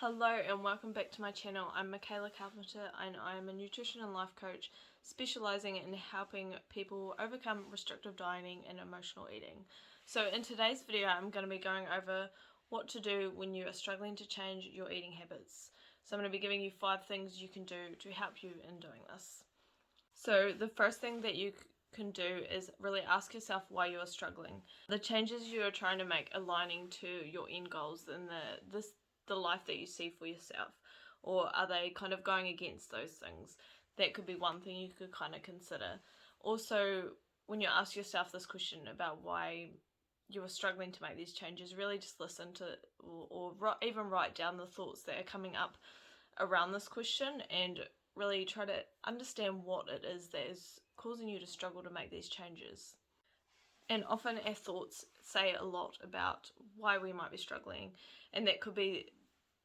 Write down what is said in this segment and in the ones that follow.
Hello and welcome back to my channel. I'm Michaela Carpenter and I am a nutrition and life coach specializing in helping people overcome restrictive dieting and emotional eating. So in today's video I'm going to be going over what to do when you are struggling to change your eating habits. So I'm going to be giving you 5 things you can do to help you in doing this. So the first thing that you can do is really ask yourself why you are struggling. The changes you are trying to make aligning to your end goals and the life that you see for yourself, or are they kind of going against those things? That could be one thing you could kind of consider. Also, when you ask yourself this question about why you are struggling to make these changes, really just listen to or even write down the thoughts that are coming up around this question and really try to understand what it is that is causing you to struggle to make these changes. And often our thoughts say a lot about why we might be struggling, and that could be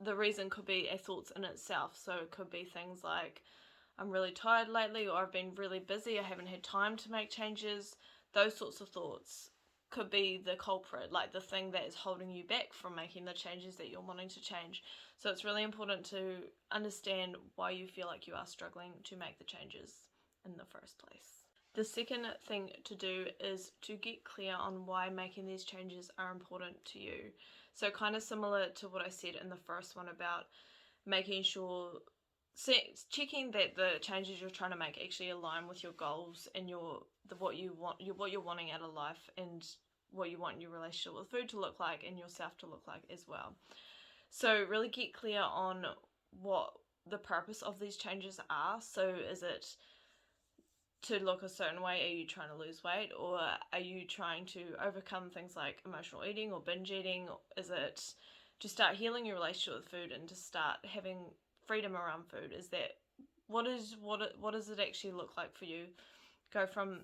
the reason could be our thoughts in itself. So it could be things like, I'm really tired lately, or I've been really busy, I haven't had time to make changes. Those sorts of thoughts could be the culprit, like the thing that is holding you back from making the changes that you're wanting to change. So it's really important to understand why you feel like you are struggling to make the changes in the first place. The second thing to do is to get clear on why making these changes are important to you. So kind of similar to what I said in the first one about making sure, checking that the changes you're trying to make actually align with your goals and what you're wanting out of life, and what you want your relationship with food to look like and yourself to look like as well. So really get clear on what the purpose of these changes are. So is it to look a certain way? Are you trying to lose weight, or are you trying to overcome things like emotional eating or binge eating? Is it to start healing your relationship with food and to start having freedom around food? Is that what does it actually look like for you? Go from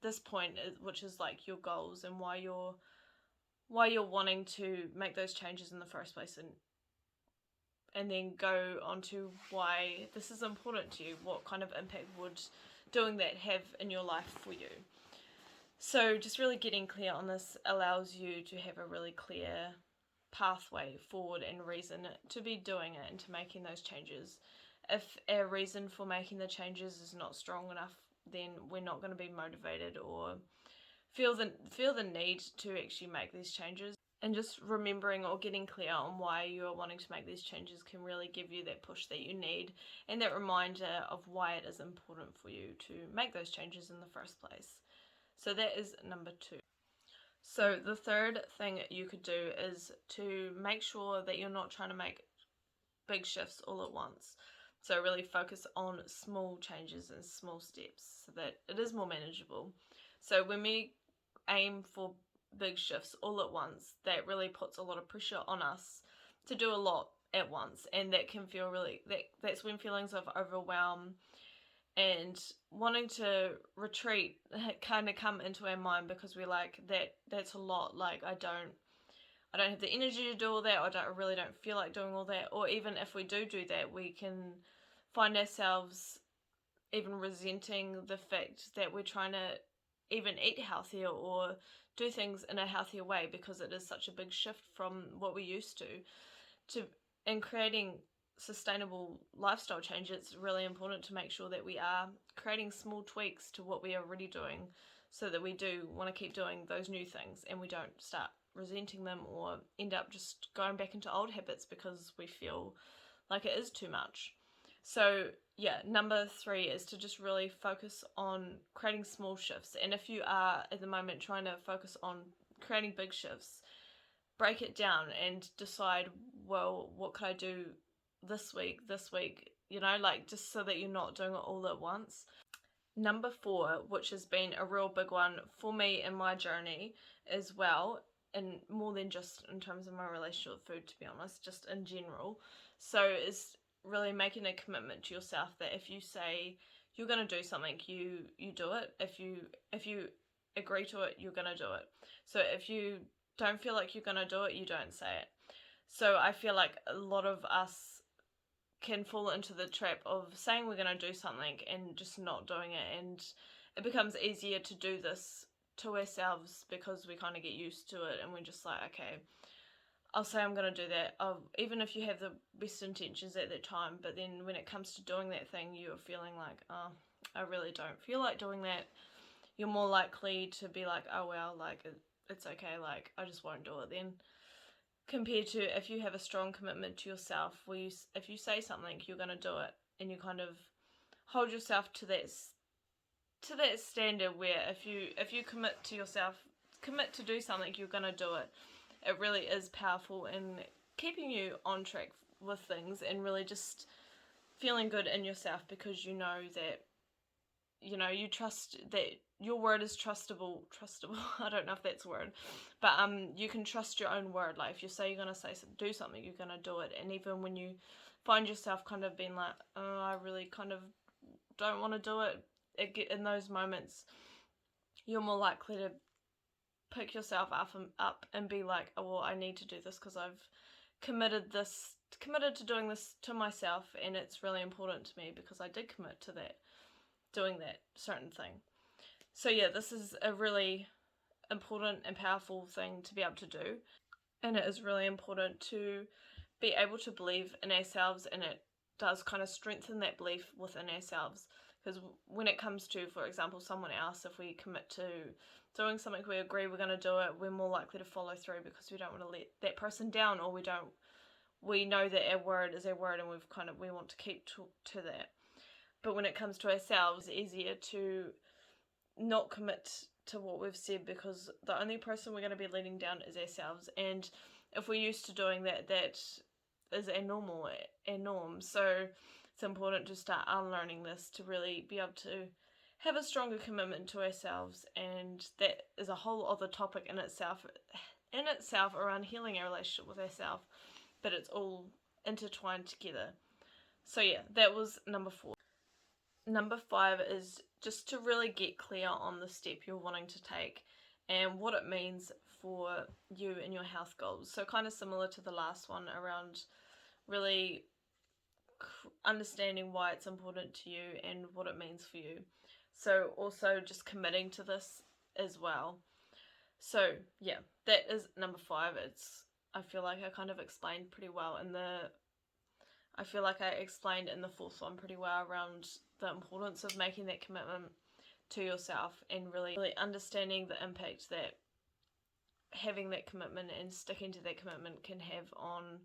this point, which is like your goals and why you're wanting to make those changes in the first place, and then go on to why this is important to you. What kind of impact would doing that have in your life for you? So just really getting clear on this allows you to have a really clear pathway forward and reason to be doing it and to making those changes. If our reason for making the changes is not strong enough, then we're not going to be motivated or feel the need to actually make these changes. And just remembering or getting clear on why you are wanting to make these changes can really give you that push that you need, and that reminder of why it is important for you to make those changes in the first place. So that is number 2. So the third thing you could do is to make sure that you're not trying to make big shifts all at once. So really focus on small changes and small steps so that it is more manageable. So when we aim for big shifts all at once, that really puts a lot of pressure on us to do a lot at once, and that can feel really, that's when feelings of overwhelm and wanting to retreat kind of come into our mind, because we're like, that's a lot, like I don't have the energy to do all that, I really don't feel like doing all that. Or even if we do that, we can find ourselves even resenting the fact that we're trying to even eat healthier or do things in a healthier way, because it is such a big shift from what we used to. In creating sustainable lifestyle change, it's really important to make sure that we are creating small tweaks to what we are already doing, so that we do want to keep doing those new things and we don't start resenting them or end up just going back into old habits because we feel like it is too much. So yeah, number 3 is to just really focus on creating small shifts. And if you are at the moment trying to focus on creating big shifts, break it down and decide, well, what could I do this week, like, just so that you're not doing it all at once. Number 4, which has been a real big one for me in my journey as well, and more than just in terms of my relationship with food, to be honest, just in general. So is really making a commitment to yourself that if you say you're going to do something, you do it. If you agree to it, you're going to do it. So if you don't feel like you're going to do it, you don't say it. So I feel like a lot of us can fall into the trap of saying we're going to do something and just not doing it, and it becomes easier to do this to ourselves because we kind of get used to it and we're just like, okay, I'll say I'm going to do that, even if you have the best intentions at that time, but then when it comes to doing that thing, you're feeling like, oh, I really don't feel like doing that, you're more likely to be like, oh well, like, it's okay, like, I just won't do it then. Compared to if you have a strong commitment to yourself, where if you say something, you're going to do it, and you kind of hold yourself to that standard where if you commit to yourself, commit to do something, you're going to do it. It really is powerful in keeping you on track with things and really just feeling good in yourself, because you know that, you trust that your word is trustable. I don't know if that's a word, but you can trust your own word. Like, if you say you're going to do something, you're going to do it. And even when you find yourself kind of being like, oh, I really kind of don't want to do it, in those moments, you're more likely to pick yourself up and be like, oh, well, I need to do this because I've committed to doing this to myself, and it's really important to me because I did commit to that, doing that certain thing. So yeah, this is a really important and powerful thing to be able to do, and it is really important to be able to believe in ourselves, and it does kind of strengthen that belief within ourselves. Because when it comes to, for example, someone else, if we commit to doing something, we agree we're going to do it, we're more likely to follow through because we don't want to let that person down, or we know that our word is our word, and we want to keep to that. But when it comes to ourselves, it's easier to not commit to what we've said, because the only person we're going to be letting down is ourselves. And if we're used to doing that, that is our norm. So it's important to start unlearning this, to really be able to have a stronger commitment to ourselves. And that is a whole other topic in itself around healing our relationship with ourselves, but it's all intertwined together. So yeah, that was number 4. Number 5 is just to really get clear on the step you're wanting to take and what it means for you and your health goals. So kind of similar to the last one, around really understanding why it's important to you and what it means for you. So also just committing to this as well. So yeah, that is number 5. I feel like I kind of explained pretty well I feel like I explained in the 4th one pretty well, around the importance of making that commitment to yourself and really understanding the impact that having that commitment and sticking to that commitment can have on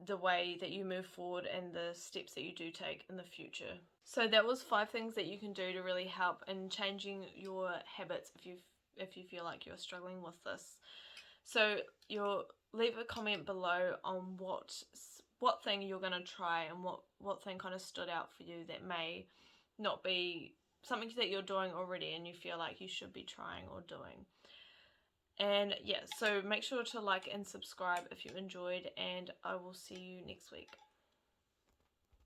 the way that you move forward and the steps that you do take in the future. So that was 5 things that you can do to really help in changing your habits if you feel like you're struggling with this. So you'll leave a comment below on what thing you're going to try, and what thing kind of stood out for you that may not be something that you're doing already and you feel like you should be trying or doing. And yeah, so make sure to like and subscribe if you enjoyed, and I will see you next week.